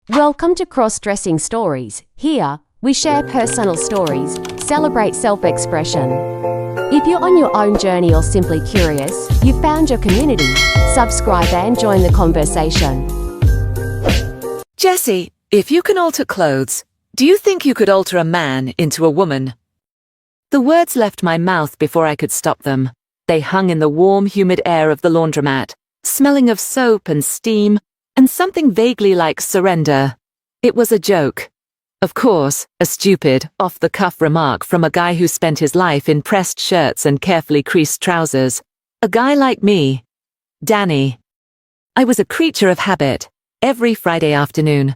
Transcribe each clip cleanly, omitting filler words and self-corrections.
Welcome to Crossdressing Stories. Here, we share personal stories, celebrate self-expression. If you're on your own journey or simply curious, you've found your community. Subscribe and join the conversation. Jessie, if you can alter clothes, do you think you could alter a man into a woman? The words left my mouth before I could stop them. They hung in the warm, humid air of the laundromat, smelling of soap and steam, and something vaguely like surrender. It was a joke. Of course, a stupid, off-the-cuff remark from a guy who spent his life in pressed shirts and carefully creased trousers. A guy like me. Danny. I was a creature of habit. Every Friday afternoon,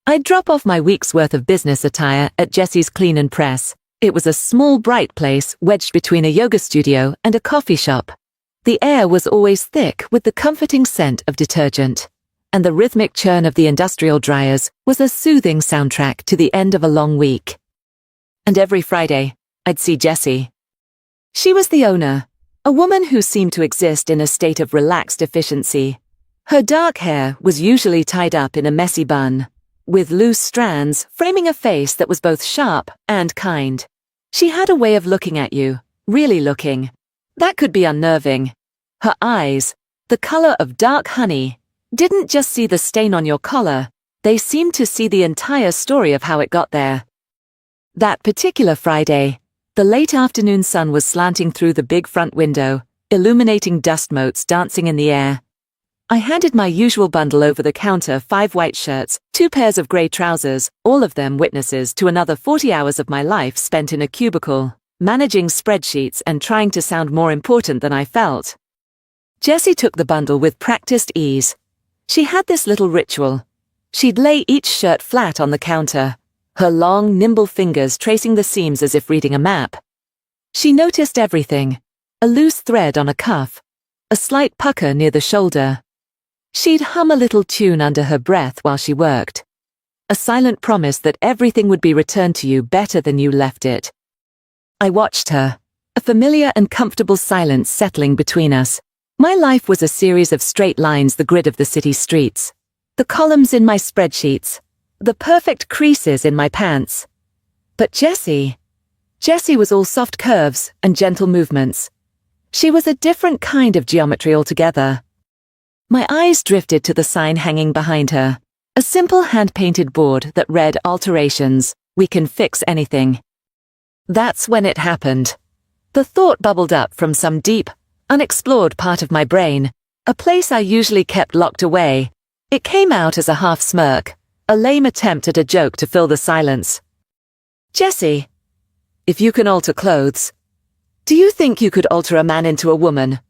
I'd drop off my week's worth of business attire at Jessie's Clean and Press. It was a small, bright place wedged between a yoga studio and a coffee shop. The air was always thick with the comforting scent of detergent, and the rhythmic churn of the industrial dryers was a soothing soundtrack to the end of a long week. And every Friday, I'd see Jessie. She was the owner, a woman who seemed to exist in a state of relaxed efficiency. Her dark hair was usually tied up in a messy bun, with loose strands framing a face that was both sharp and kind. She had a way of looking at you, really looking. That could be unnerving. Her eyes, the color of dark honey, didn't just see the stain on your collar, they seemed to see the entire story of how it got there. That particular Friday, the late afternoon sun was slanting through the big front window, illuminating dust motes dancing in the air. I handed my usual bundle over the counter, 5 white shirts, 2 pairs of grey trousers, all of them witnesses to another 40 hours of my life spent in a cubicle, managing spreadsheets and trying to sound more important than I felt. Jessie took the bundle with practiced ease. She had this little ritual. She'd lay each shirt flat on the counter, her long, nimble fingers tracing the seams as if reading a map. She noticed everything: a loose thread on a cuff, a slight pucker near the shoulder. She'd hum a little tune under her breath while she worked, a silent promise that everything would be returned to you better than you left it. I watched her, a familiar and comfortable silence settling between us. My life was a series of straight lines, the grid of the city streets, the columns in my spreadsheets, the perfect creases in my pants. But Jessie was all soft curves and gentle movements. She was a different kind of geometry altogether. My eyes drifted to the sign hanging behind her, a simple hand-painted board that read "Alterations, we can fix anything." That's when it happened. The thought bubbled up from some deep, unexplored part of my brain, a place I usually kept locked away. It came out as a half smirk, a lame attempt at a joke to fill the silence. "Jessie, if you can alter clothes, do you think you could alter a man into a woman?"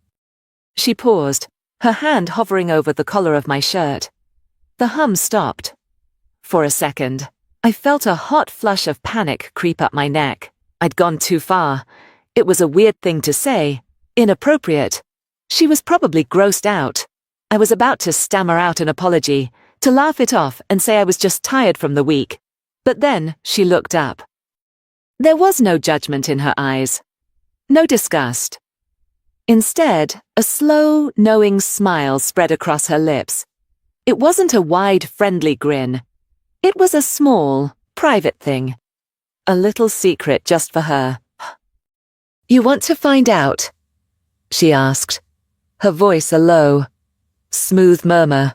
She paused, her hand hovering over the collar of my shirt. The hum stopped. For a second, I felt a hot flush of panic creep up my neck. I'd gone too far. It was a weird thing to say. Inappropriate. She was probably grossed out. I was about to stammer out an apology, to laugh it off and say I was just tired from the week. But then she looked up. There was no judgment in her eyes. No disgust. Instead, a slow, knowing smile spread across her lips. It wasn't a wide, friendly grin. It was a small, private thing. A little secret just for her. "You want to find out?" she asked, her voice a low, smooth murmur.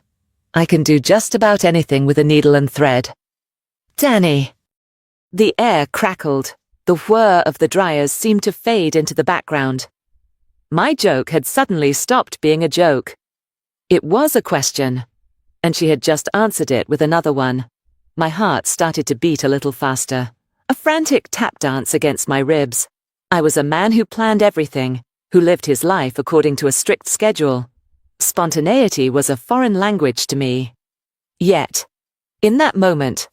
"I can do just about anything with a needle and thread." "Danny." The air crackled. The whir of the dryers seemed to fade into the background. My joke had suddenly stopped being a joke. It was a question, and she had just answered it with another one. My heart started to beat a little faster, a frantic tap dance against my ribs. I was a man who planned everything, who lived his life according to a strict schedule. Spontaneity was a foreign language to me. Yet, in that moment,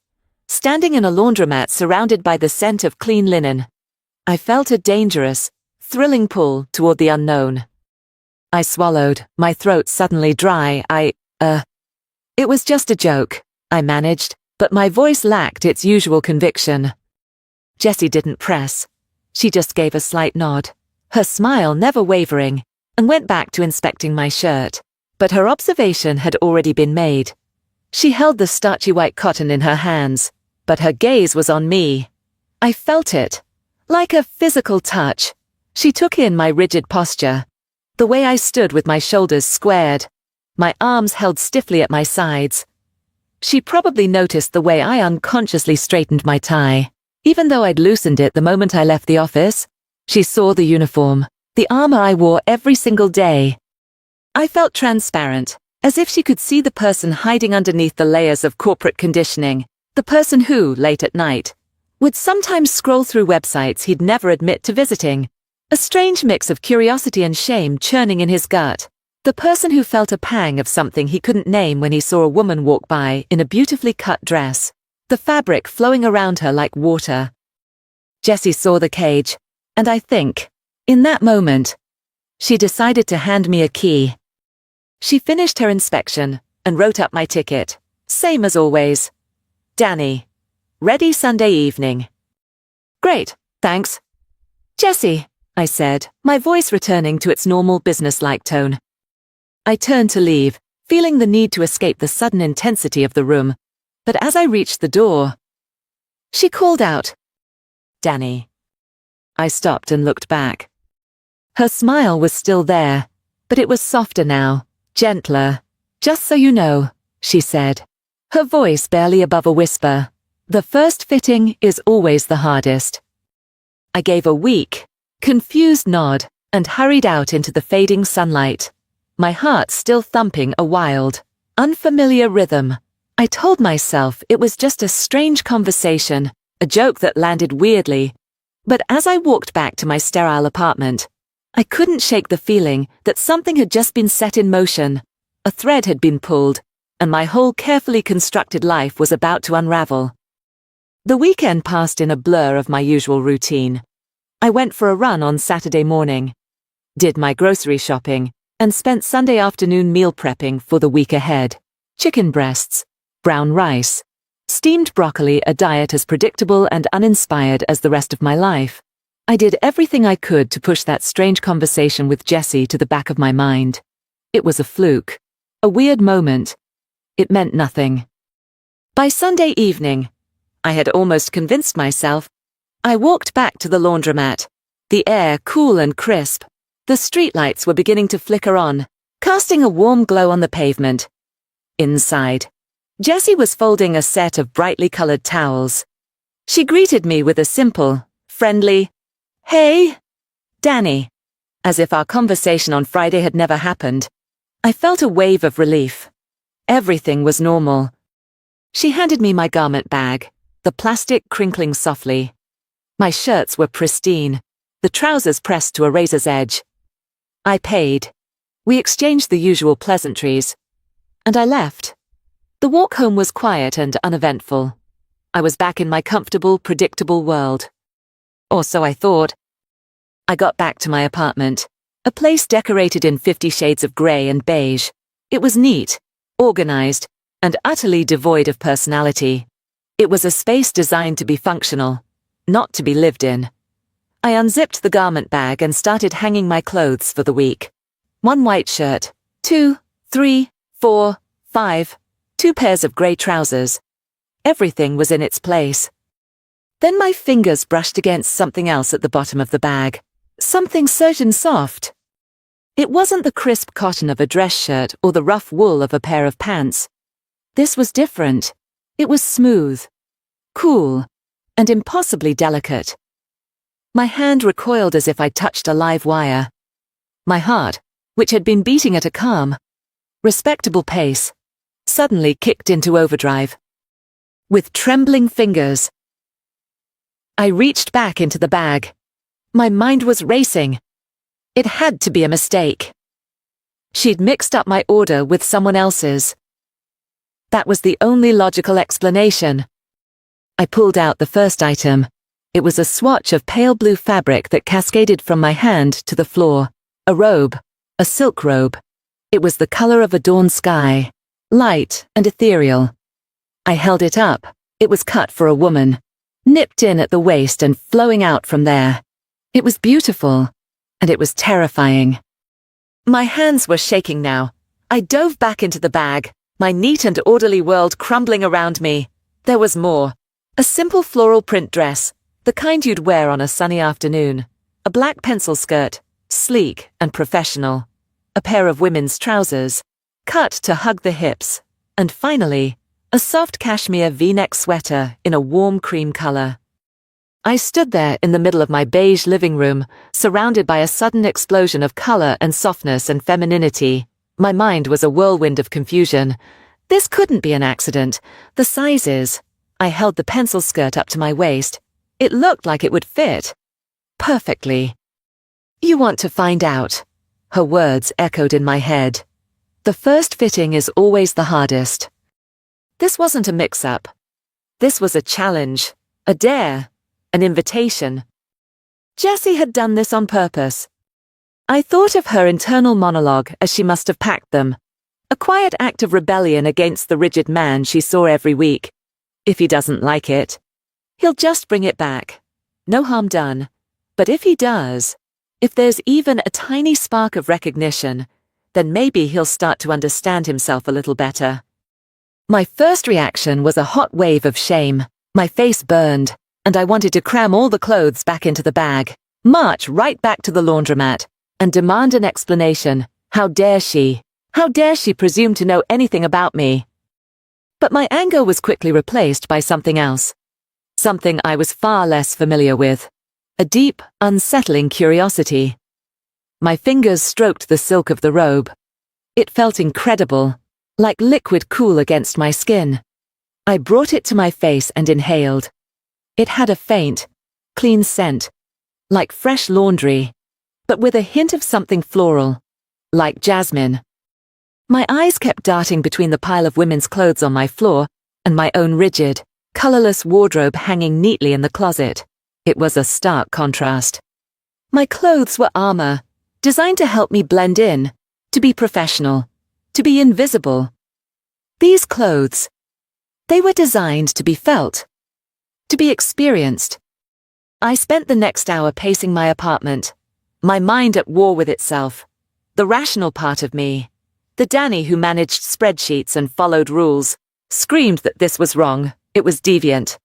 standing in a laundromat surrounded by the scent of clean linen, I felt a dangerous, thrilling pull toward the unknown. I swallowed, my throat suddenly dry. It was just a joke, I managed, but my voice lacked its usual conviction. Jessie didn't press. She just gave a slight nod, her smile never wavering, and went back to inspecting my shirt. But her observation had already been made. She held the starchy white cotton in her hands, but her gaze was on me. I felt it, like a physical touch. She took in my rigid posture, the way I stood with my shoulders squared, my arms held stiffly at my sides. She probably noticed the way I unconsciously straightened my tie. Even though I'd loosened it the moment I left the office, she saw the uniform, the armor I wore every single day. I felt transparent, as if she could see the person hiding underneath the layers of corporate conditioning, the person who, late at night, would sometimes scroll through websites he'd never admit to visiting, a strange mix of curiosity and shame churning in his gut. The person who felt a pang of something he couldn't name when he saw a woman walk by in a beautifully cut dress, the fabric flowing around her like water. Jessie saw the cage, and I think, in that moment, she decided to hand me a key. She finished her inspection and wrote up my ticket, same as always. Danny. Ready Sunday evening. Great, thanks. Jessie, I said, my voice returning to its normal business-like tone. I turned to leave, feeling the need to escape the sudden intensity of the room, but as I reached the door, she called out, Danny. I stopped and looked back. Her smile was still there, but it was softer now, gentler. Just so you know, she said, her voice barely above a whisper, the first fitting is always the hardest. I gave a weak, confused nod and hurried out into the fading sunlight, my heart still thumping a wild, unfamiliar rhythm. I told myself it was just a strange conversation, a joke that landed weirdly, but as I walked back to my sterile apartment, I couldn't shake the feeling that something had just been set in motion, a thread had been pulled, and my whole carefully constructed life was about to unravel. The weekend passed in a blur of my usual routine. I went for a run on Saturday morning, did my grocery shopping, and spent Sunday afternoon meal prepping for the week ahead. Chicken breasts, brown rice, steamed broccoli, a diet as predictable and uninspired as the rest of my life. I did everything I could to push that strange conversation with Jessie to the back of my mind. It was a fluke, a weird moment. It meant nothing. By Sunday evening, I had almost convinced myself. I walked back to the laundromat, the air cool and crisp. The streetlights were beginning to flicker on, casting a warm glow on the pavement. Inside, Jessie was folding a set of brightly colored towels. She greeted me with a simple, friendly, "Hey, Danny," as if our conversation on Friday had never happened. I felt a wave of relief. Everything was normal. She handed me my garment bag, the plastic crinkling softly. My shirts were pristine, the trousers pressed to a razor's edge. I paid. We exchanged the usual pleasantries, and I left. The walk home was quiet and uneventful. I was back in my comfortable, predictable world. Or so I thought. I got back to my apartment, a place decorated in 50 shades of grey and beige. It was neat, organized, and utterly devoid of personality. It was a space designed to be functional, not to be lived in. I unzipped the garment bag and started hanging my clothes for the week. 1 white shirt, 2, 3, 4, 5, 2 pairs of grey trousers. Everything was in its place. Then my fingers brushed against something else at the bottom of the bag. Something surgeon soft. It wasn't the crisp cotton of a dress shirt or the rough wool of a pair of pants. This was different. It was smooth, cool, and impossibly delicate. My hand recoiled as if I touched a live wire. My heart, which had been beating at a calm, respectable pace, suddenly kicked into overdrive. With trembling fingers, I reached back into the bag. My mind was racing. It had to be a mistake. She'd mixed up my order with someone else's. That was the only logical explanation. I pulled out the first item. It was a swatch of pale blue fabric that cascaded from my hand to the floor. A robe, a silk robe. It was the color of a dawn sky, light and ethereal. I held it up. It was cut for a woman, nipped in at the waist and flowing out from there. It was beautiful, and it was terrifying. My hands were shaking now. I dove back into the bag, My neat and orderly world crumbling around me. There was more. A simple floral print dress, the kind you'd wear on a sunny afternoon. A black pencil skirt, sleek and professional. A pair of women's trousers, cut to hug the hips. And finally, a soft cashmere V-neck sweater in a warm cream color. I stood there in the middle of my beige living room, surrounded by a sudden explosion of color and softness and femininity. My mind was a whirlwind of confusion. This couldn't be an accident. The sizes. I held the pencil skirt up to my waist. It looked like it would fit. Perfectly. You want to find out. Her words echoed in my head. The first fitting is always the hardest. This wasn't a mix-up. This was a challenge, a dare, an invitation. Jessie had done this on purpose. I thought of her internal monologue as she must have packed them. A quiet act of rebellion against the rigid man she saw every week. If he doesn't like it, he'll just bring it back. No harm done. But if he does, if there's even a tiny spark of recognition, then maybe he'll start to understand himself a little better. My first reaction was a hot wave of shame. My face burned, and I wanted to cram all the clothes back into the bag, march right back to the laundromat, and demand an explanation. How dare she? How dare she presume to know anything about me? But my anger was quickly replaced by something else. Something I was far less familiar with. A deep, unsettling curiosity. My fingers stroked the silk of the robe. It felt incredible, like liquid cool against my skin. I brought it to my face and inhaled. It had a faint, clean scent, like fresh laundry, but with a hint of something floral, like jasmine. My eyes kept darting between the pile of women's clothes on my floor and my own rigid, colorless wardrobe hanging neatly in the closet. It was a stark contrast. My clothes were armor, designed to help me blend in, to be professional, to be invisible. These clothes, they were designed to be felt, to be experienced. I spent the next hour pacing my apartment, my mind at war with itself. The rational part of me, the Danny who managed spreadsheets and followed rules, screamed that this was wrong, it was deviant.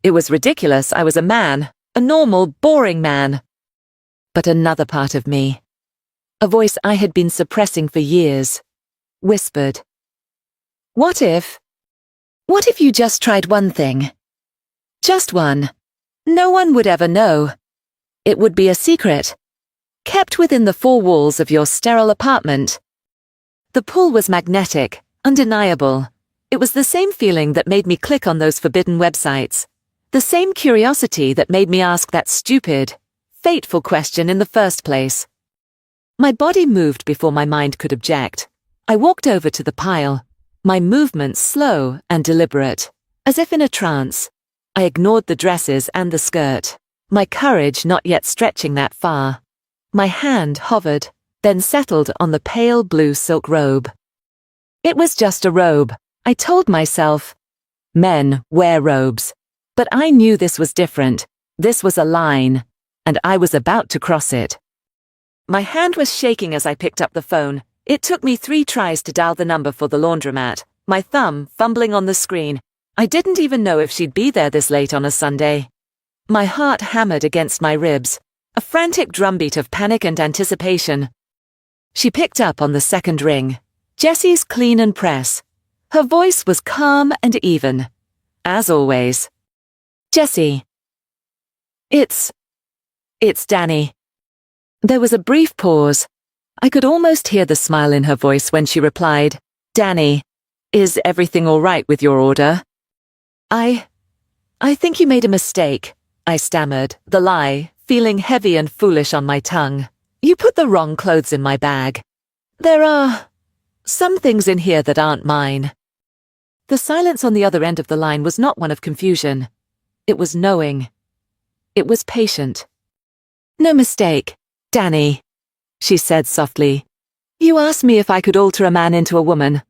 It was ridiculous I was a man, a normal, boring man. But another part of me, a voice I had been suppressing for years, whispered, What if you just tried one thing? Just one. No one would ever know. It would be a secret, kept within the four walls of your sterile apartment. The pull was magnetic, undeniable. It was the same feeling that made me click on those forbidden websites. The same curiosity that made me ask that stupid, fateful question in the first place. My body moved before my mind could object. I walked over to the pile, my movements slow and deliberate, as if in a trance. I ignored the dresses and the skirt, my courage not yet stretching that far. My hand hovered, then settled on the pale blue silk robe. It was just a robe, I told myself. Men wear robes. But I knew this was different. This was a line, and I was about to cross it. My hand was shaking as I picked up the phone. It took me 3 tries to dial the number for the laundromat, my thumb fumbling on the screen. I didn't even know if she'd be there this late on a Sunday. My heart hammered against my ribs, a frantic drumbeat of panic and anticipation. She picked up on the second ring. Jessie's clean and press. Her voice was calm and even. As always. Jessie. It's Danny. There was a brief pause. I could almost hear the smile in her voice when she replied, Danny, is everything all right with your order? I think you made a mistake, I stammered, the lie, feeling heavy and foolish on my tongue. You put the wrong clothes in my bag. There are some things in here that aren't mine. The silence on the other end of the line was not one of confusion. It was knowing. It was patient. No mistake, Danny, she said softly. You asked me if I could alter a man into a woman.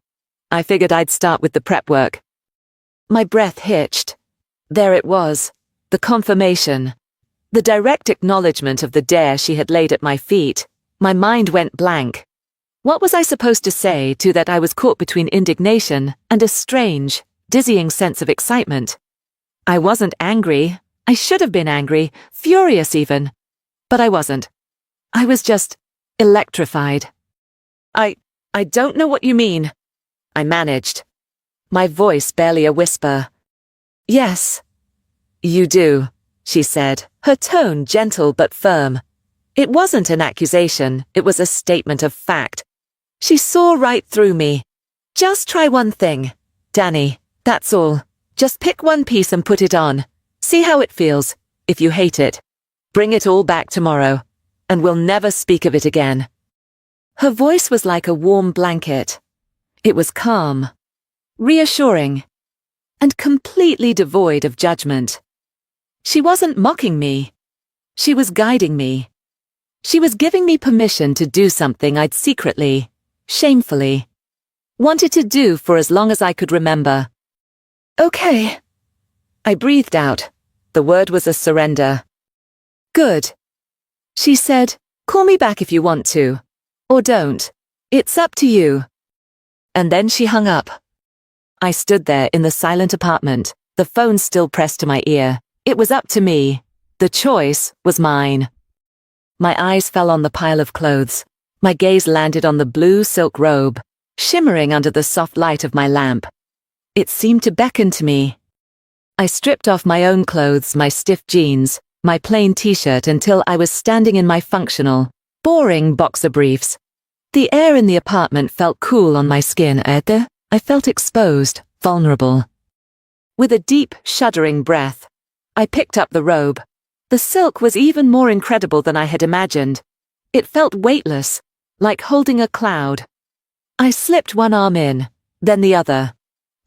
I figured I'd start with the prep work. My breath hitched. There it was, the confirmation, the direct acknowledgement of the dare she had laid at my feet. My mind went blank. What was I supposed to say to that I was caught between indignation and a strange, dizzying sense of excitement? I wasn't angry. I should have been angry, furious even. But I wasn't. I was just electrified. I don't know what you mean, I managed. My voice barely a whisper. Yes, you do, she said, her tone gentle but firm. It wasn't an accusation, it was a statement of fact. She saw right through me. Just try one thing, Danny, that's all. Just pick one piece and put it on. See how it feels. If you hate it, bring it all back tomorrow, and we'll never speak of it again. Her voice was like a warm blanket. It was calm, reassuring, and completely devoid of judgment. She wasn't mocking me. She was guiding me. She was giving me permission to do something I'd secretly, shamefully, wanted to do for as long as I could remember. Okay. I breathed out. The word was a surrender. Good. She said, call me back if you want to. Or don't. It's up to you. And then she hung up. I stood there in the silent apartment, the phone still pressed to my ear. It was up to me. The choice was mine. My eyes fell on the pile of clothes. My gaze landed on the blue silk robe, shimmering under the soft light of my lamp. It seemed to beckon to me. I stripped off my own clothes, my stiff jeans, my plain t-shirt until I was standing in my functional, boring boxer briefs. The air in the apartment felt cool on my skin. I felt exposed, vulnerable. With a deep, shuddering breath, I picked up the robe. The silk was even more incredible than I had imagined. It felt weightless, like holding a cloud. I slipped one arm in, then the other.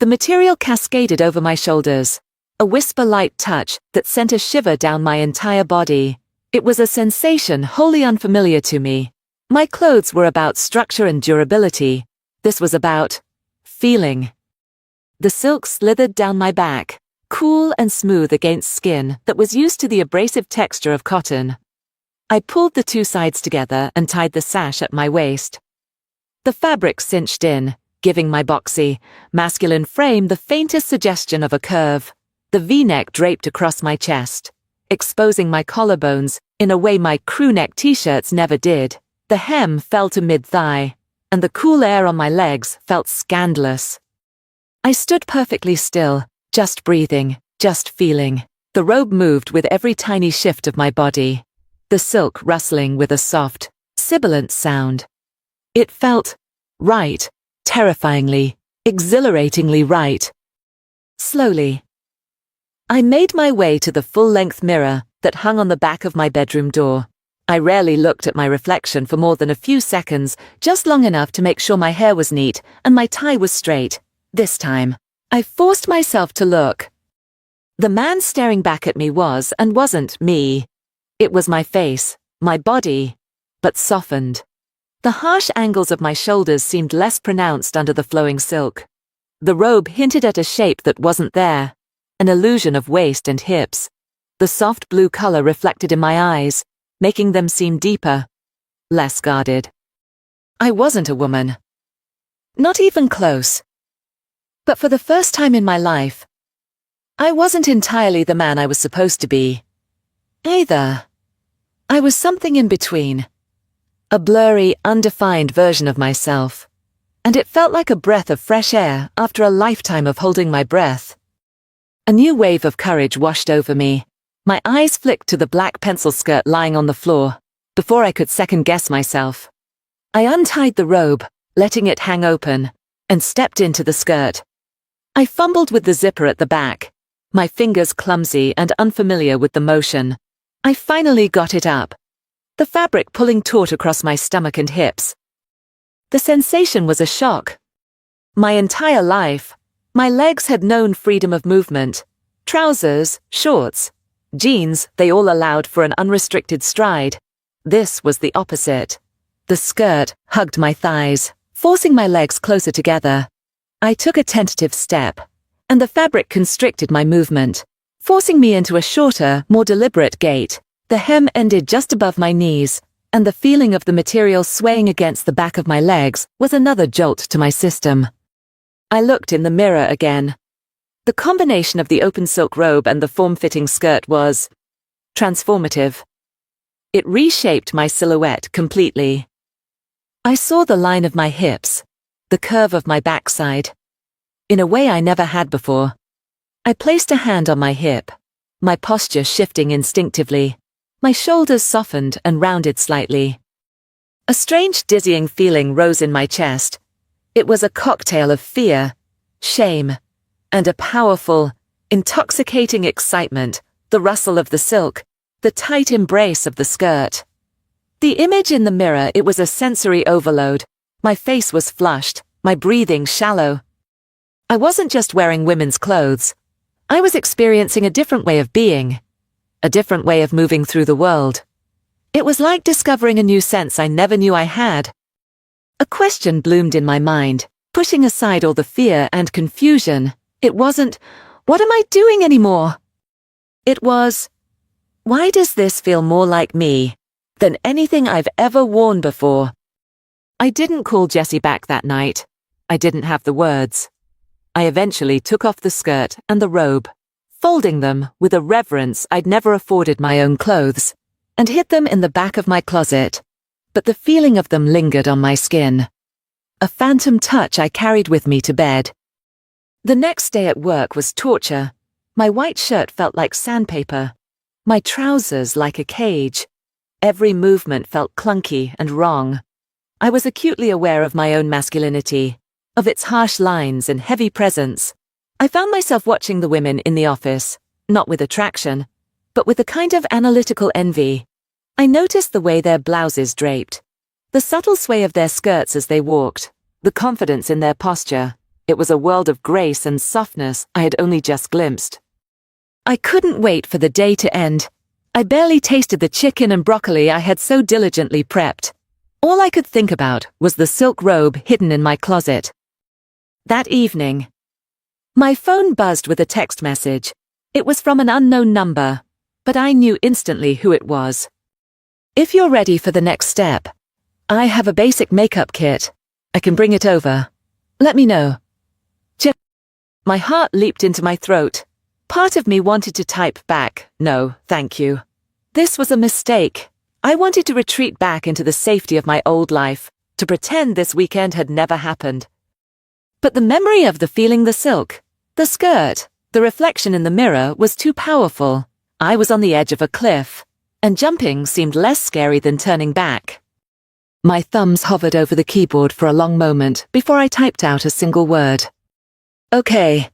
The material cascaded over my shoulders, a whisper-light touch that sent a shiver down my entire body. It was a sensation wholly unfamiliar to me. My clothes were about structure and durability. This was about feeling. The silk slithered down my back, cool and smooth against skin that was used to the abrasive texture of cotton. I pulled the two sides together and tied the sash at my waist. The fabric cinched in, giving my boxy, masculine frame the faintest suggestion of a curve. The V-neck draped across my chest, exposing my collarbones in a way my crewneck t-shirts never did. The hem fell to mid-thigh, and the cool air on my legs felt scandalous. I stood perfectly still, just breathing, just feeling. The robe moved with every tiny shift of my body, the silk rustling with a soft, sibilant sound. It felt right, terrifyingly, exhilaratingly right. Slowly, I made my way to the full-length mirror that hung on the back of my bedroom door. I rarely looked at my reflection for more than a few seconds, just long enough to make sure my hair was neat and my tie was straight. This time, I forced myself to look. The man staring back at me was and wasn't me. It was my face, my body, but softened. The harsh angles of my shoulders seemed less pronounced under the flowing silk. The robe hinted at a shape that wasn't there, an illusion of waist and hips. The soft blue color reflected in my eyes, making them seem deeper, less guarded. I wasn't a woman. Not even close. But for the first time in my life, I wasn't entirely the man I was supposed to be. Either. I was something in between. A blurry, undefined version of myself. And it felt like a breath of fresh air after a lifetime of holding my breath. A new wave of courage washed over me. My eyes flicked to the black pencil skirt lying on the floor, before I could second-guess myself. I untied the robe, letting it hang open, and stepped into the skirt. I fumbled with the zipper at the back, my fingers clumsy and unfamiliar with the motion. I finally got it up, the fabric pulling taut across my stomach and hips. The sensation was a shock. My entire life, my legs had known freedom of movement. Trousers, shorts, jeans, they all allowed for an unrestricted stride. This was the opposite. The skirt hugged my thighs, forcing my legs closer together. I took a tentative step, and the fabric constricted my movement, forcing me into a shorter, more deliberate gait. The hem ended just above my knees, and the feeling of the material swaying against the back of my legs was another jolt to my system. I looked in the mirror again. The combination of the open silk robe and the form-fitting skirt was transformative. It reshaped my silhouette completely. I saw the line of my hips, the curve of my backside, in a way I never had before. I placed a hand on my hip, my posture shifting instinctively. My shoulders softened and rounded slightly. A strange dizzying feeling rose in my chest. It was a cocktail of fear, shame, and a powerful, intoxicating excitement, the rustle of the silk, the tight embrace of the skirt. The image in the mirror, it was a sensory overload. My face was flushed, my breathing shallow. I wasn't just wearing women's clothes. I was experiencing a different way of being. A different way of moving through the world. It was like discovering a new sense I never knew I had. A question bloomed in my mind, pushing aside all the fear and confusion. It wasn't, "What am I doing anymore?" It was, "Why does this feel more like me than anything I've ever worn before?" I didn't call Jessie back that night. I didn't have the words. I eventually took off the skirt and the robe, folding them with a reverence I'd never afforded my own clothes, and hid them in the back of my closet. But the feeling of them lingered on my skin. A phantom touch I carried with me to bed. The next day at work was torture. My white shirt felt like sandpaper. My trousers like a cage. Every movement felt clunky and wrong. I was acutely aware of my own masculinity, of its harsh lines and heavy presence. I found myself watching the women in the office, not with attraction, but with a kind of analytical envy. I noticed the way their blouses draped, the subtle sway of their skirts as they walked, the confidence in their posture. It was a world of grace and softness I had only just glimpsed. I couldn't wait for the day to end. I barely tasted the chicken and broccoli I had so diligently prepped. All I could think about was the silk robe hidden in my closet. That evening, my phone buzzed with a text message. It was from an unknown number, but I knew instantly who it was. "If you're ready for the next step, I have a basic makeup kit. I can bring it over. Let me know." My heart leaped into my throat. Part of me wanted to type back, "No, thank you." This was a mistake. I wanted to retreat back into the safety of my old life, to pretend this weekend had never happened. But the memory of the feeling the silk, the skirt, the reflection in the mirror was too powerful. I was on the edge of a cliff, and jumping seemed less scary than turning back. My thumbs hovered over the keyboard for a long moment before I typed out a single word. "Okay."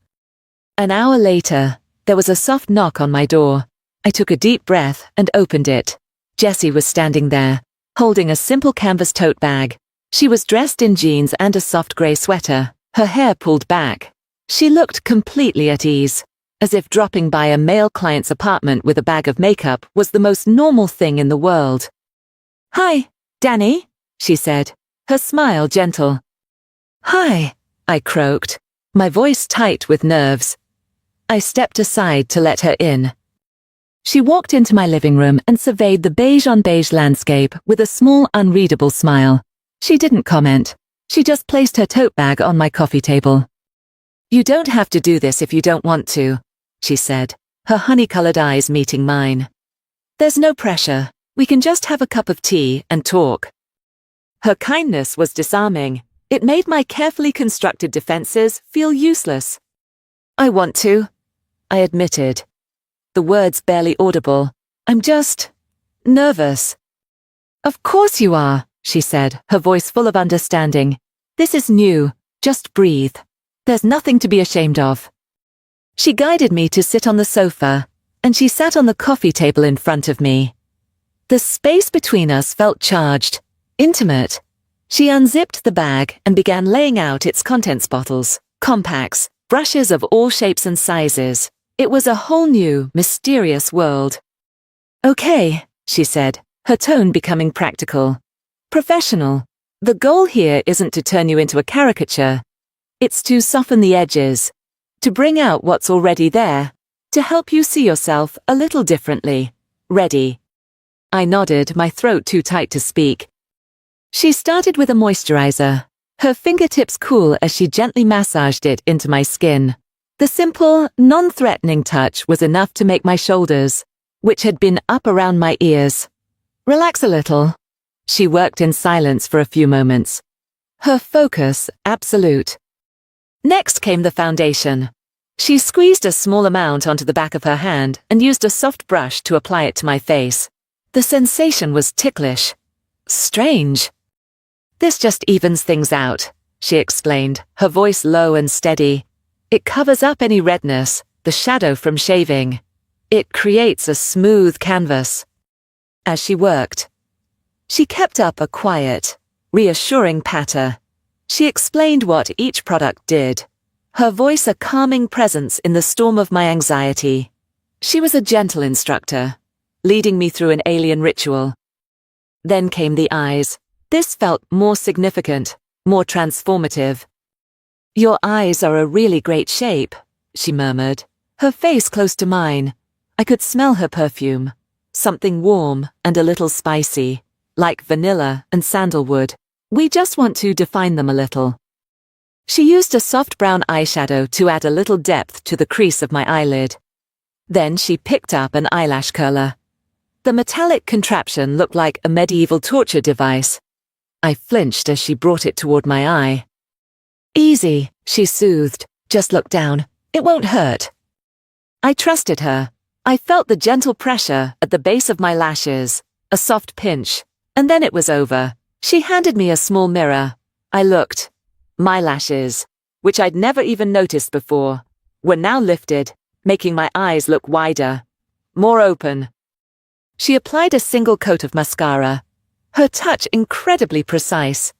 An hour later, there was a soft knock on my door. I took a deep breath and opened it. Jessie was standing there, holding a simple canvas tote bag. She was dressed in jeans and a soft grey sweater, her hair pulled back. She looked completely at ease, as if dropping by a male client's apartment with a bag of makeup was the most normal thing in the world. "Hi, Danny," she said, her smile gentle. "Hi," I croaked, my voice tight with nerves. I stepped aside to let her in. She walked into my living room and surveyed the beige-on-beige landscape with a small, unreadable smile. She didn't comment. She just placed her tote bag on my coffee table. "You don't have to do this if you don't want to," she said, her honey-colored eyes meeting mine. "There's no pressure. We can just have a cup of tea and talk." Her kindness was disarming. It made my carefully constructed defenses feel useless. "I want to," I admitted. The words barely audible. "I'm just nervous." "Of course you are," she said, her voice full of understanding. "This is new. Just breathe. There's nothing to be ashamed of." She guided me to sit on the sofa, and she sat on the coffee table in front of me. The space between us felt charged, intimate. She unzipped the bag and began laying out its contents: bottles, compacts, brushes of all shapes and sizes. It was a whole new, mysterious world. "Okay," she said, her tone becoming practical. "Professional. The goal here isn't to turn you into a caricature. It's to soften the edges, to bring out what's already there, to help you see yourself a little differently. Ready?" I nodded, my throat too tight to speak. She started with a moisturizer, her fingertips cool as she gently massaged it into my skin. The simple, non-threatening touch was enough to make my shoulders, which had been up around my ears, relax a little. She worked in silence for a few moments. Her focus absolute. Next came the foundation. She squeezed a small amount onto the back of her hand and used a soft brush to apply it to my face. The sensation was ticklish. Strange. This just evens things out, she explained, her voice low and steady. It covers up any redness, the shadow from shaving. It creates a smooth canvas. As she worked, she kept up a quiet, reassuring patter. She explained what each product did, her voice a calming presence in the storm of my anxiety. She was a gentle instructor, leading me through an alien ritual. Then came the eyes. This felt more significant, more transformative. Your eyes are a really great shape, she murmured, her face close to mine. I could smell her perfume, something warm and a little spicy, like vanilla and sandalwood. We just want to define them a little. She used a soft brown eyeshadow to add a little depth to the crease of my eyelid. Then she picked up an eyelash curler. The metallic contraption looked like a medieval torture device. I flinched as she brought it toward my eye. Easy, she soothed. Just look down. It won't hurt. I trusted her. I felt the gentle pressure at the base of my lashes, a soft pinch, and then it was over. She handed me a small mirror. I looked. My lashes, which I'd never even noticed before, were now lifted, making my eyes look wider, more open. She applied a single coat of mascara, her touch incredibly precise.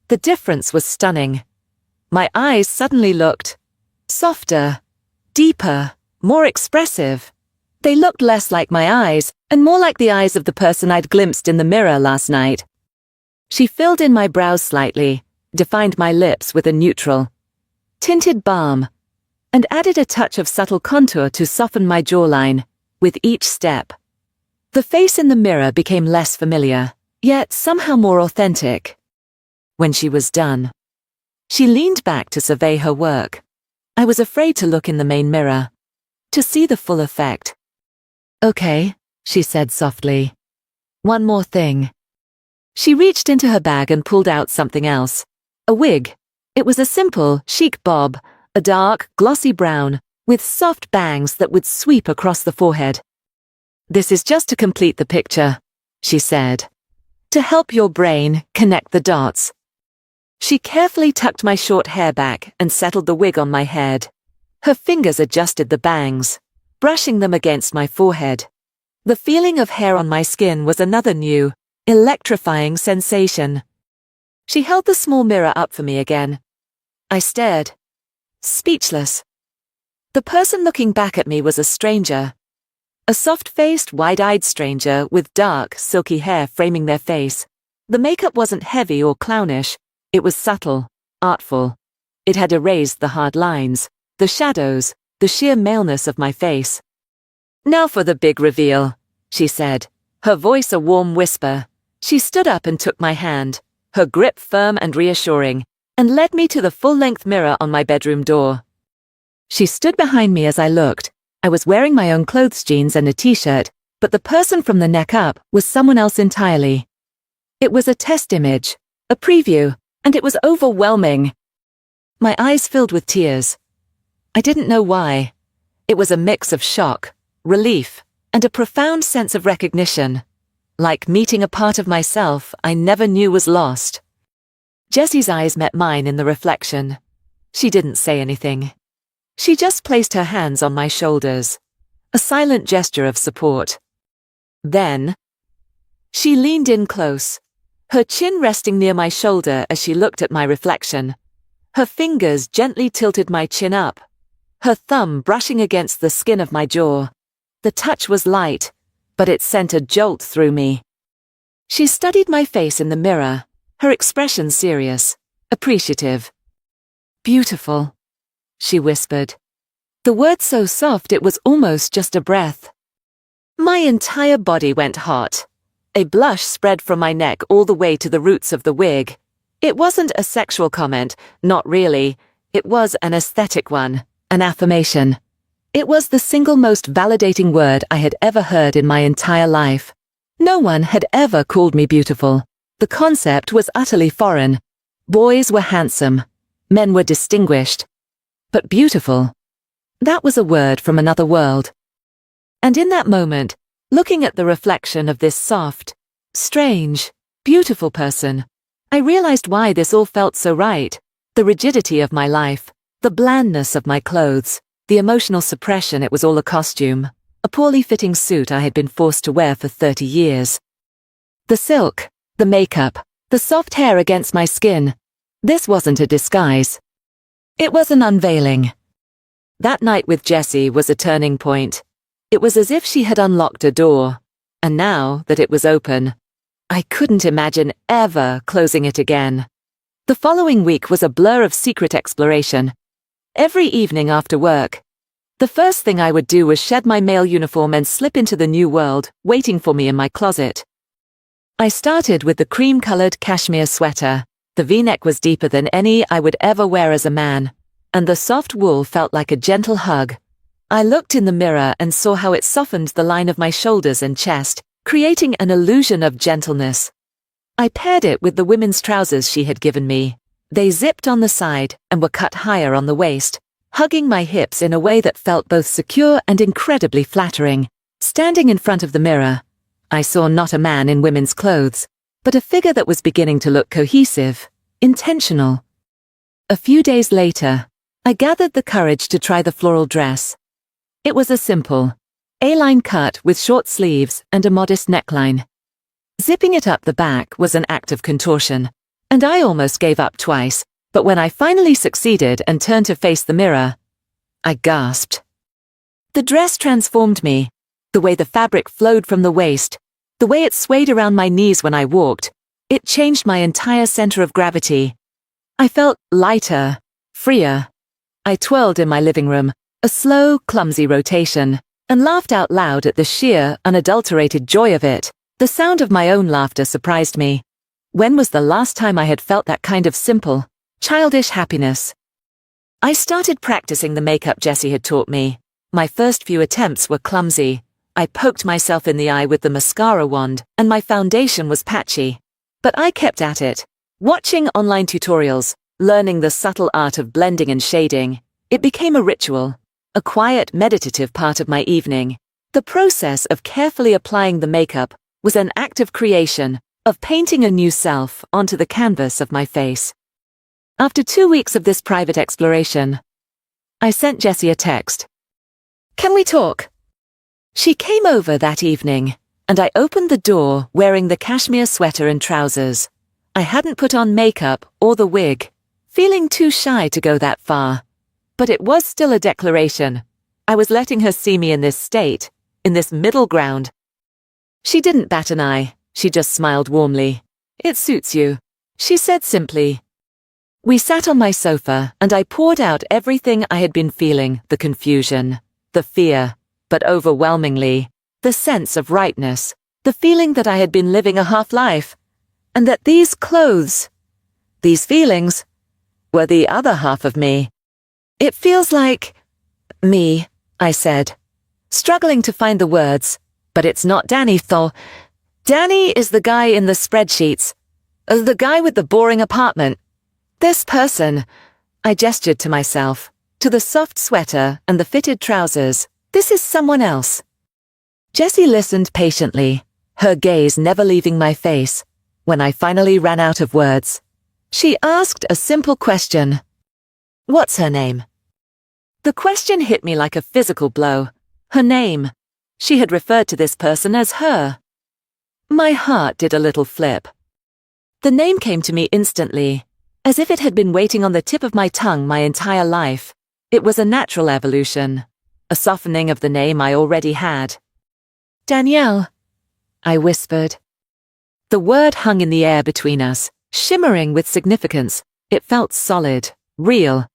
The difference was stunning. My eyes suddenly looked softer, deeper, more expressive. They looked less like my eyes and more like the eyes of the person I'd glimpsed in the mirror last night. She filled in my brows slightly, defined my lips with a neutral, tinted balm, and added a touch of subtle contour to soften my jawline with each step. The face in the mirror became less familiar, yet somehow more authentic. When she was done, she leaned back to survey her work. I was afraid to look in the main mirror, to see the full effect. Okay, she said softly. One more thing. She reached into her bag and pulled out something else. A wig. It was a simple, chic bob, a dark, glossy brown, with soft bangs that would sweep across the forehead. This is just to complete the picture, she said. To help your brain connect the dots. She carefully tucked my short hair back and settled the wig on my head. Her fingers adjusted the bangs, brushing them against my forehead. The feeling of hair on my skin was another new, electrifying sensation. She held the small mirror up for me again. I stared, speechless. The person looking back at me was a stranger. A soft-faced, wide-eyed stranger with dark, silky hair framing their face. The makeup wasn't heavy or clownish. It was subtle, artful. It had erased the hard lines, the shadows, the sheer maleness of my face. Now for the big reveal, she said, her voice a warm whisper. She stood up and took my hand, her grip firm and reassuring, and led me to the full-length mirror on my bedroom door. She stood behind me as I looked. I was wearing my own clothes, jeans and a t-shirt, but the person from the neck up was someone else entirely. It was a test image, a preview, and it was overwhelming. My eyes filled with tears. I didn't know why. It was a mix of shock, relief, and a profound sense of recognition. Like meeting a part of myself I never knew was lost. Jessie's eyes met mine in the reflection. She didn't say anything. She just placed her hands on my shoulders, a silent gesture of support. Then, she leaned in close, her chin resting near my shoulder as she looked at my reflection. Her fingers gently tilted my chin up, her thumb brushing against the skin of my jaw. The touch was light, but it sent a jolt through me. She studied my face in the mirror, her expression serious, appreciative. Beautiful, she whispered. The word so soft it was almost just a breath. My entire body went hot. A blush spread from my neck all the way to the roots of the wig. It wasn't a sexual comment, not really. It was an aesthetic one, an affirmation. It was the single most validating word I had ever heard in my entire life. No one had ever called me beautiful. The concept was utterly foreign. Boys were handsome. Men were distinguished. But beautiful. That was a word from another world. And in that moment, looking at the reflection of this soft, strange, beautiful person, I realized why this all felt so right. The rigidity of my life, the blandness of my clothes, the emotional suppression. It was all a costume, a poorly fitting suit I had been forced to wear for 30 years. The silk, the makeup, the soft hair against my skin. This wasn't a disguise. It was an unveiling. That night with Jessie was a turning point. It was as if she had unlocked a door, and now that it was open, I couldn't imagine ever closing it again. The following week was a blur of secret exploration. Every evening after work, the first thing I would do was shed my male uniform and slip into the new world waiting for me in my closet. I started with the cream-colored cashmere sweater. The V-neck was deeper than any I would ever wear as a man, and the soft wool felt like a gentle hug. I looked in the mirror and saw how it softened the line of my shoulders and chest, creating an illusion of gentleness. I paired it with the women's trousers she had given me. They zipped on the side and were cut higher on the waist, hugging my hips in a way that felt both secure and incredibly flattering. Standing in front of the mirror, I saw not a man in women's clothes, but a figure that was beginning to look cohesive, intentional. A few days later, I gathered the courage to try the floral dress. It was a simple, A-line cut with short sleeves and a modest neckline. Zipping it up the back was an act of contortion, and I almost gave up twice, but when I finally succeeded and turned to face the mirror, I gasped. The dress transformed me, the way the fabric flowed from the waist, the way it swayed around my knees when I walked. It changed my entire center of gravity. I felt lighter, freer. I twirled in my living room, a slow, clumsy rotation, and laughed out loud at the sheer, unadulterated joy of it. The sound of my own laughter surprised me. When was the last time I had felt that kind of simple, childish happiness? I started practicing the makeup Jessie had taught me. My first few attempts were clumsy. I poked myself in the eye with the mascara wand, and my foundation was patchy. But I kept at it, watching online tutorials, learning the subtle art of blending and shading. It became a ritual, a quiet, meditative part of my evening. The process of carefully applying the makeup was an act of creation, of painting a new self onto the canvas of my face. After 2 weeks of this private exploration, I sent Jessie a text. "Can we talk?" She came over that evening, and I opened the door wearing the cashmere sweater and trousers. I hadn't put on makeup or the wig, feeling too shy to go that far. But it was still a declaration. I was letting her see me in this state, in this middle ground. She didn't bat an eye, she just smiled warmly. "It suits you," she said simply. We sat on my sofa, and I poured out everything I had been feeling, the confusion, the fear, but overwhelmingly, the sense of rightness, the feeling that I had been living a half-life, and that these clothes, these feelings, were the other half of me. "It feels like me," I said, struggling to find the words. "But it's not Danny, though. Danny is the guy in the spreadsheets, the guy with the boring apartment. This person," I gestured to myself, to the soft sweater and the fitted trousers. "This is someone else." Jessie listened patiently, her gaze never leaving my face. When I finally ran out of words, she asked a simple question. "What's her name?" The question hit me like a physical blow. Her name. She had referred to this person as her. My heart did a little flip. The name came to me instantly, as if it had been waiting on the tip of my tongue my entire life. It was a natural evolution, a softening of the name I already had. "Danielle," I whispered. The word hung in the air between us, shimmering with significance. It felt solid, real.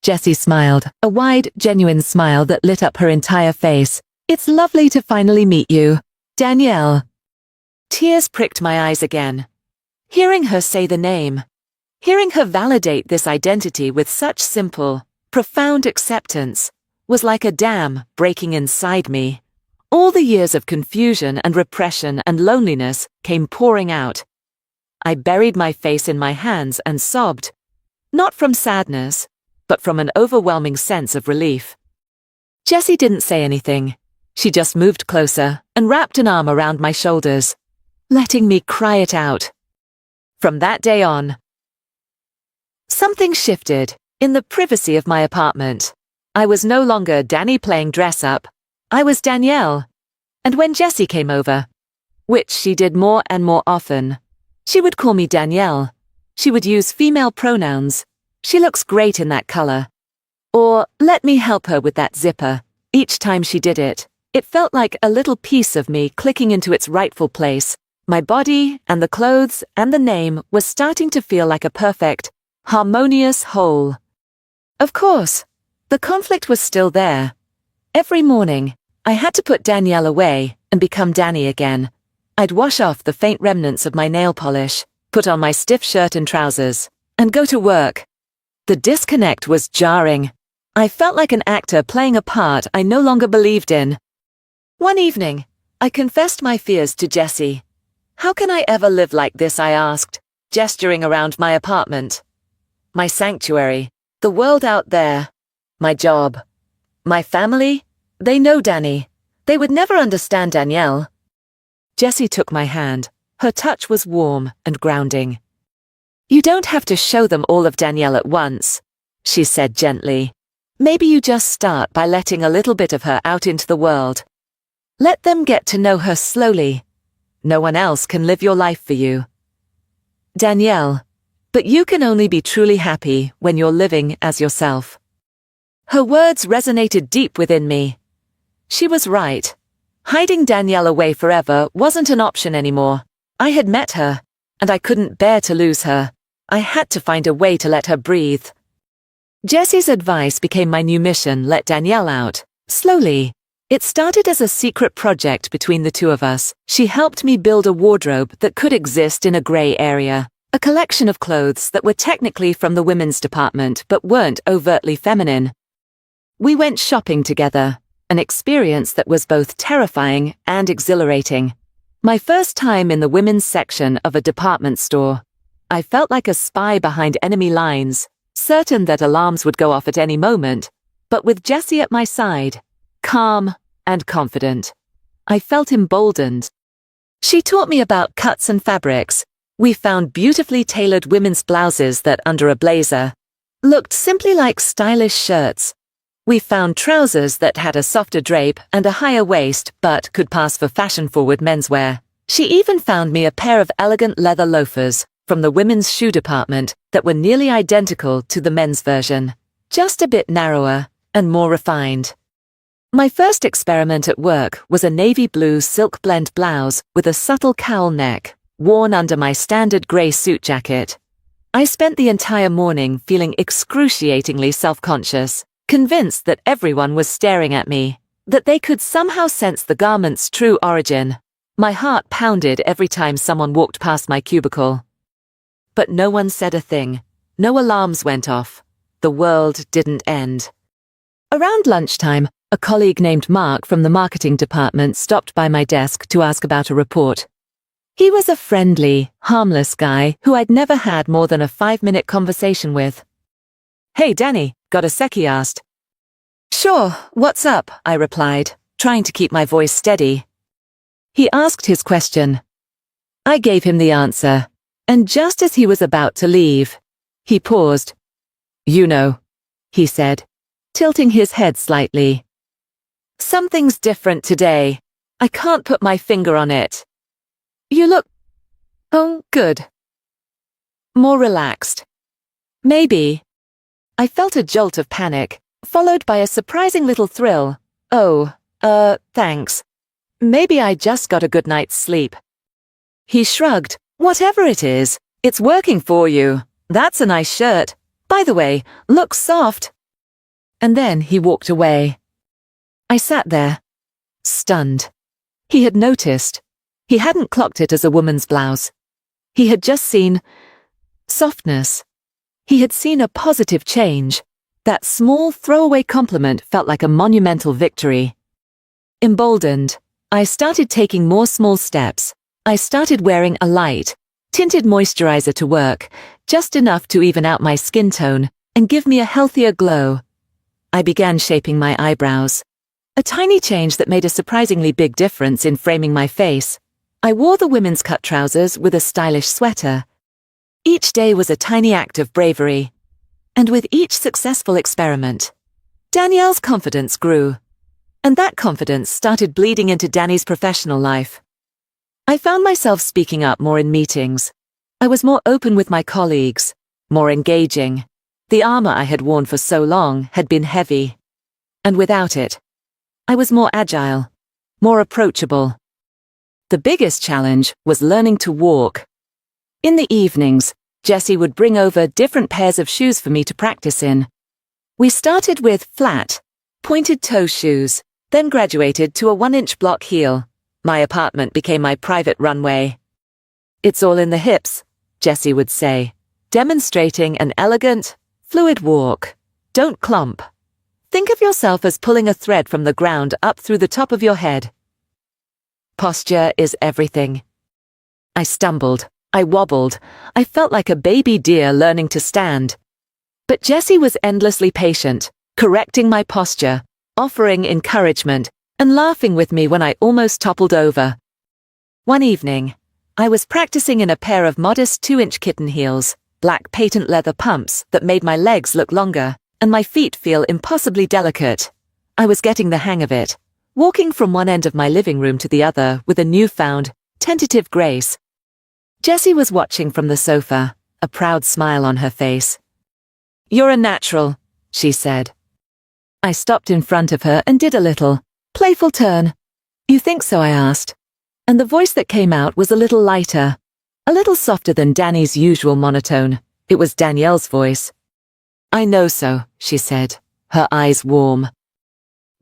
Jessie smiled, a wide, genuine smile that lit up her entire face. "It's lovely to finally meet you, Danielle." Tears pricked my eyes again. Hearing her say the name, hearing her validate this identity with such simple, profound acceptance, was like a dam breaking inside me. All the years of confusion and repression and loneliness came pouring out. I buried my face in my hands and sobbed, not from sadness, but from an overwhelming sense of relief. Jessie didn't say anything. She just moved closer and wrapped an arm around my shoulders, letting me cry it out. From that day on, something shifted in the privacy of my apartment. I was no longer Danny playing dress-up. I was Danielle. And when Jessie came over, which she did more and more often, she would call me Danielle. She would use female pronouns. She looks great in that color. Or, let me help her with that zipper. Each time she did it, it felt like a little piece of me clicking into its rightful place. My body and the clothes and the name was starting to feel like a perfect, harmonious whole. Of course, the conflict was still there. Every morning, I had to put Danielle away and become Danny again. I'd wash off the faint remnants of my nail polish, put on my stiff shirt and trousers, and go to work. The disconnect was jarring. I felt like an actor playing a part I no longer believed in. One evening, I confessed my fears to Jessie. How can I ever live like this, I asked, gesturing around my apartment. My sanctuary, the world out there, my job, my family, they know Danny. They would never understand Danielle. Jessie took my hand. Her touch was warm and grounding. You don't have to show them all of Danielle at once, she said gently. Maybe you just start by letting a little bit of her out into the world. Let them get to know her slowly. No one else can live your life for you. Danielle, but you can only be truly happy when you're living as yourself. Her words resonated deep within me. She was right. Hiding Danielle away forever wasn't an option anymore. I had met her, and I couldn't bear to lose her. I had to find a way to let her breathe. Jessie's advice became my new mission: let Danielle out. Slowly. It started as a secret project between the two of us. She helped me build a wardrobe that could exist in a grey area. A collection of clothes that were technically from the women's department but weren't overtly feminine. We went shopping together, an experience that was both terrifying and exhilarating. My first time in the women's section of a department store. I felt like a spy behind enemy lines, certain that alarms would go off at any moment, but with Jessie at my side, calm and confident. I felt emboldened. She taught me about cuts and fabrics. We found beautifully tailored women's blouses that, under a blazer, looked simply like stylish shirts. We found trousers that had a softer drape and a higher waist but could pass for fashion-forward menswear. She even found me a pair of elegant leather loafers from the women's shoe department that were nearly identical to the men's version, just a bit narrower and more refined. My first experiment at work was a navy blue silk blend blouse with a subtle cowl neck, worn under my standard grey suit jacket. I spent the entire morning feeling excruciatingly self-conscious, convinced that everyone was staring at me, that they could somehow sense the garment's true origin. My heart pounded every time someone walked past my cubicle. But no one said a thing. No alarms went off. The world didn't end. Around lunchtime, a colleague named Mark from the marketing department stopped by my desk to ask about a report. He was a friendly, harmless guy who I'd never had more than a 5-minute conversation with. "Hey, Danny, got a sec?" he asked. "Sure, what's up?" I replied, trying to keep my voice steady. He asked his question. I gave him the answer, and just as he was about to leave, he paused. "You know," he said, tilting his head slightly. "Something's different today. I can't put my finger on it. You look, oh, good. More relaxed. Maybe." I felt a jolt of panic, followed by a surprising little thrill. "Oh, thanks. Maybe I just got a good night's sleep." He shrugged. "Whatever it is, it's working for you. That's a nice shirt. By the way, looks soft." And then he walked away. I sat there, stunned. He had noticed. He hadn't clocked it as a woman's blouse. He had just seen softness. He had seen a positive change. That small throwaway compliment felt like a monumental victory. Emboldened, I started taking more small steps. I started wearing a light, tinted moisturizer to work, just enough to even out my skin tone and give me a healthier glow. I began shaping my eyebrows. A tiny change that made a surprisingly big difference in framing my face. I wore the women's cut trousers with a stylish sweater. Each day was a tiny act of bravery. And with each successful experiment, Danielle's confidence grew. And that confidence started bleeding into Danny's professional life. I found myself speaking up more in meetings. I was more open with my colleagues, more engaging. The armor I had worn for so long had been heavy. And without it, I was more agile, more approachable. The biggest challenge was learning to walk. In the evenings, Jessie would bring over different pairs of shoes for me to practice in. We started with flat, pointed toe shoes, then graduated to a 1-inch block heel. My apartment became my private runway. "It's all in the hips," Jessie would say, demonstrating an elegant, fluid walk. "Don't clump. Think of yourself as pulling a thread from the ground up through the top of your head. Posture is everything." I stumbled. I wobbled. I felt like a baby deer learning to stand. But Jessie was endlessly patient, correcting my posture, offering encouragement, and laughing with me when I almost toppled over. One evening, I was practicing in a pair of modest 2-inch kitten heels, black patent leather pumps that made my legs look longer, and my feet feel impossibly delicate. I was getting the hang of it, walking from one end of my living room to the other with a newfound, tentative grace. Jessie was watching from the sofa, a proud smile on her face. "You're a natural," she said. I stopped in front of her and did a little, playful turn. "You think so?" I asked. And the voice that came out was a little lighter, a little softer than Danny's usual monotone. It was Danielle's voice. "I know so," she said, her eyes warm.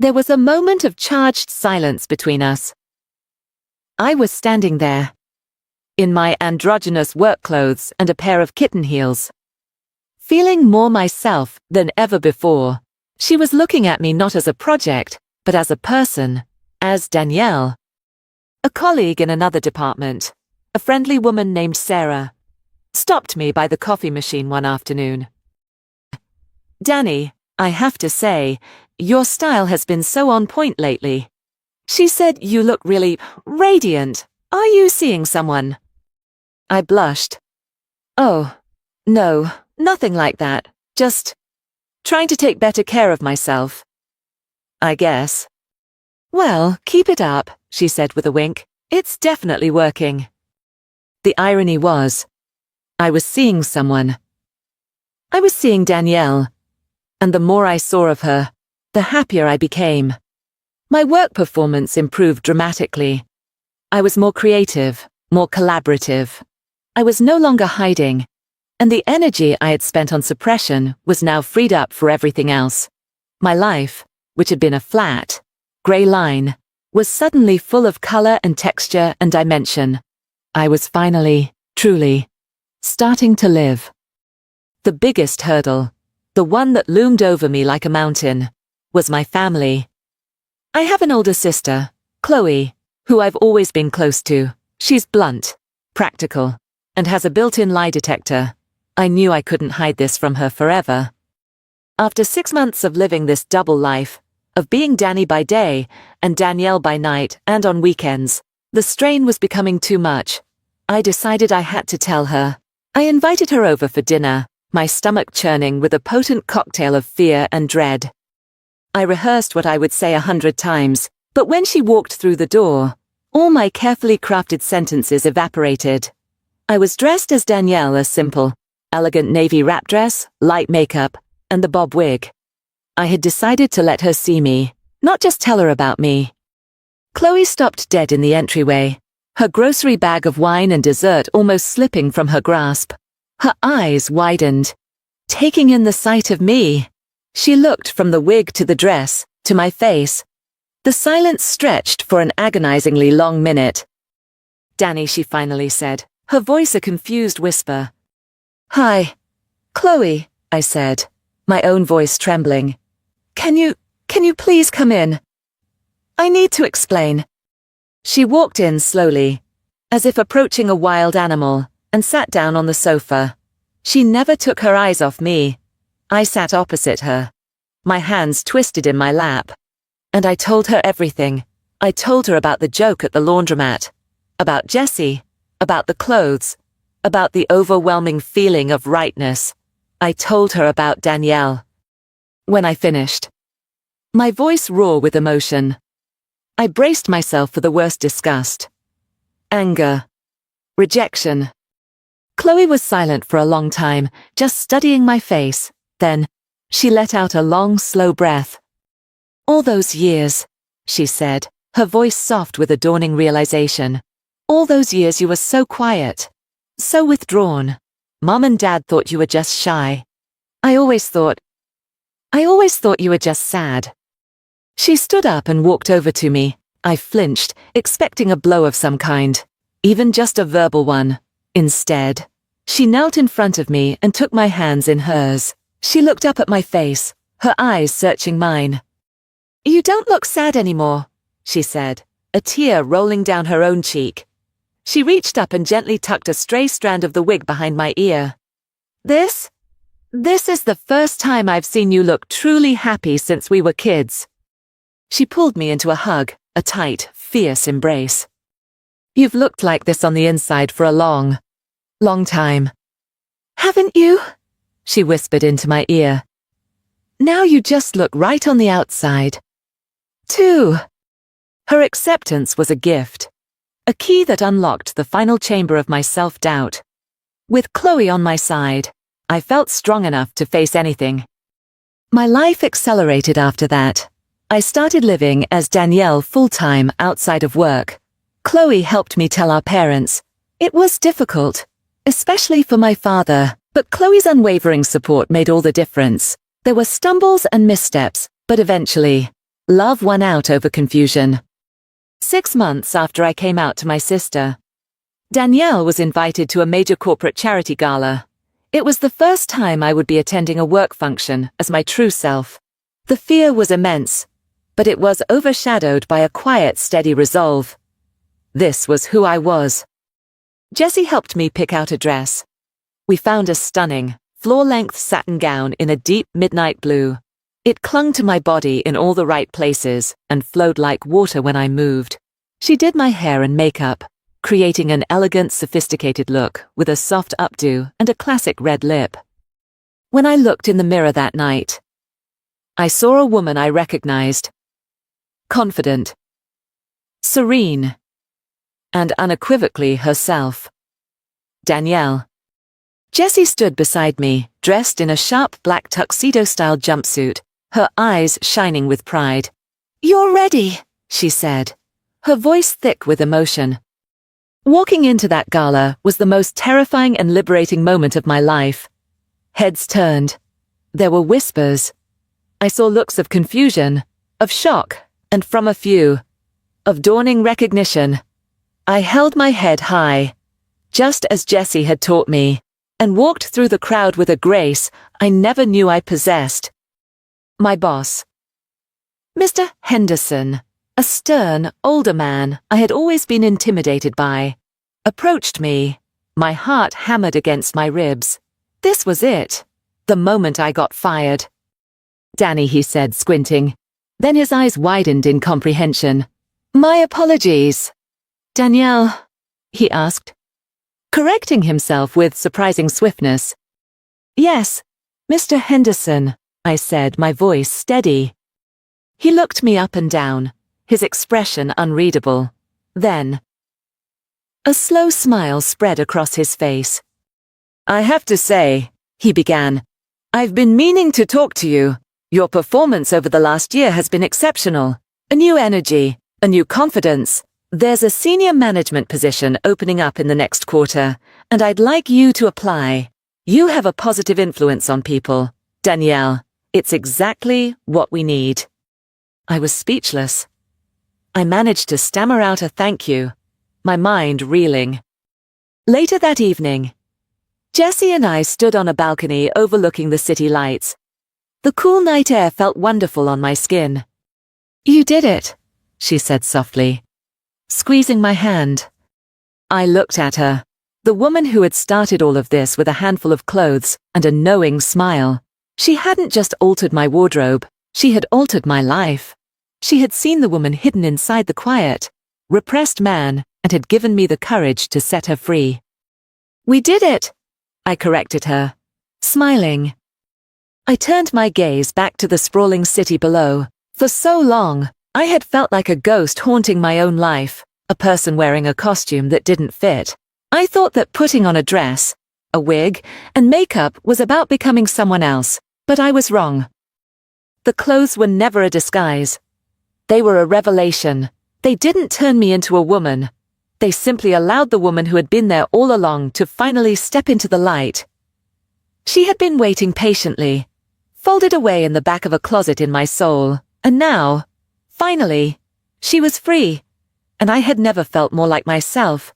There was a moment of charged silence between us. I was standing there, in my androgynous work clothes and a pair of kitten heels, feeling more myself than ever before. She was looking at me not as a project, but as a person, as Danielle. A colleague in another department, a friendly woman named Sarah, stopped me by the coffee machine one afternoon. "Danny, I have to say, your style has been so on point lately." She said, "You look really radiant. Are you seeing someone?" I blushed. "Oh, no, nothing like that. Just trying to take better care of myself, I guess." "Well, keep it up," she said with a wink. "It's definitely working." The irony was, I was seeing someone. I was seeing Danielle, and the more I saw of her, the happier I became. My work performance improved dramatically. I was more creative, more collaborative. I was no longer hiding, and the energy I had spent on suppression was now freed up for everything else. My life, which had been a flat, grey line, was suddenly full of color and texture and dimension. I was finally, truly, starting to live. The biggest hurdle, the one that loomed over me like a mountain, was my family. I have an older sister, Chloe, who I've always been close to. She's blunt, practical, and has a built-in lie detector. I knew I couldn't hide this from her forever. After 6 months of living this double life, of being Danny by day and Danielle by night and on weekends, the strain was becoming too much. I decided I had to tell her. I invited her over for dinner, my stomach churning with a potent cocktail of fear and dread. I rehearsed what I would say 100 times, but when she walked through the door, all my carefully crafted sentences evaporated. I was dressed as Danielle, a simple, elegant navy wrap dress, light makeup, and the bob wig. I had decided to let her see me, not just tell her about me. Chloe stopped dead in the entryway, her grocery bag of wine and dessert almost slipping from her grasp. Her eyes widened, taking in the sight of me. She looked from the wig to the dress, to my face. The silence stretched for an agonizingly long minute. Danny, she finally said, her voice a confused whisper. Hi. Chloe, I said, my own voice trembling. Can you please come in? I need to explain. She walked in slowly, as if approaching a wild animal, and sat down on the sofa. She never took her eyes off me. I sat opposite her, my hands twisted in my lap. And I told her everything. I told her about the joke at the laundromat, about Jessie, about the clothes, about the overwhelming feeling of rightness. I told her about Danielle. When I finished, my voice raw with emotion, I braced myself for the worst disgust. Anger. Rejection. Chloe was silent for a long time, just studying my face. Then, she let out a long, slow breath. All those years, she said, her voice soft with a dawning realization. All those years you were so quiet, so withdrawn. Mom and Dad thought you were just shy. I always thought you were just sad. She stood up and walked over to me. I flinched, expecting a blow of some kind, even just a verbal one. Instead, she knelt in front of me and took my hands in hers. She looked up at my face, her eyes searching mine. You don't look sad anymore, she said, a tear rolling down her own cheek. She reached up and gently tucked a stray strand of the wig behind my ear. This is the first time I've seen you look truly happy since we were kids. She pulled me into a hug, a tight, fierce embrace. You've looked like this on the inside for a long time. Haven't you? She whispered into my ear. Now you just look right on the outside. Too. Her acceptance was a gift, a key that unlocked the final chamber of my self-doubt. With Chloe on my side, I felt strong enough to face anything. My life accelerated after that. I started living as Danielle full-time outside of work. Chloe helped me tell our parents. It was difficult, especially for my father, but Chloe's unwavering support made all the difference. There were stumbles and missteps, but eventually, love won out over confusion. 6 months after I came out to my sister, Danielle was invited to a major corporate charity gala. It was the first time I would be attending a work function as my true self. The fear was immense, but it was overshadowed by a quiet, steady resolve. This was who I was. Jessie helped me pick out a dress. We found a stunning, floor-length satin gown in a deep midnight blue. It clung to my body in all the right places and flowed like water when I moved. She did my hair and makeup, creating an elegant, sophisticated look with a soft updo and a classic red lip. When I looked in the mirror that night, I saw a woman I recognized. Confident, serene, and unequivocally herself. Danielle. Jessie stood beside me, dressed in a sharp black tuxedo-style jumpsuit, her eyes shining with pride. You're ready, she said, her voice thick with emotion. Walking into that gala was the most terrifying and liberating moment of my life. Heads turned. There were whispers. I saw looks of confusion, of shock, and from a few, of dawning recognition. I held my head high, just as Jessie had taught me, and walked through the crowd with a grace I never knew I possessed. My boss, Mr. Henderson, a stern, older man I had always been intimidated by, approached me, my heart hammered against my ribs. This was it, the moment I got fired. Danny, he said, squinting. Then his eyes widened in comprehension. My apologies. Danielle, he asked, correcting himself with surprising swiftness. Yes, Mr. Henderson, I said, my voice steady. He looked me up and down, his expression unreadable. Then, a slow smile spread across his face. I have to say, he began, I've been meaning to talk to you. Your performance over the last year has been exceptional. A new energy, a new confidence. There's a senior management position opening up in the next quarter, and I'd like you to apply. You have a positive influence on people. Danielle, it's exactly what we need. I was speechless. I managed to stammer out a thank you. my mind reeling. Later that evening, Jessie and I stood on a balcony overlooking the city lights. The cool night air felt wonderful on my skin. "You did it," she said softly, squeezing my hand. I looked at her, the woman who had started all of this with a handful of clothes and a knowing smile. She hadn't just altered my wardrobe, she had altered my life. She had seen the woman hidden inside the quiet, repressed man and had given me the courage to set her free. "We did it," I corrected her, smiling. I turned my gaze back to the sprawling city below. For so long, I had felt like a ghost haunting my own life, a person wearing a costume that didn't fit. I thought that putting on a dress, a wig, and makeup was about becoming someone else, but I was wrong. The clothes were never a disguise. They were a revelation. They didn't turn me into a woman. They simply allowed the woman who had been there all along to finally step into the light. She had been waiting patiently, folded away in the back of a closet in my soul, and now, finally, she was free, and I had never felt more like myself.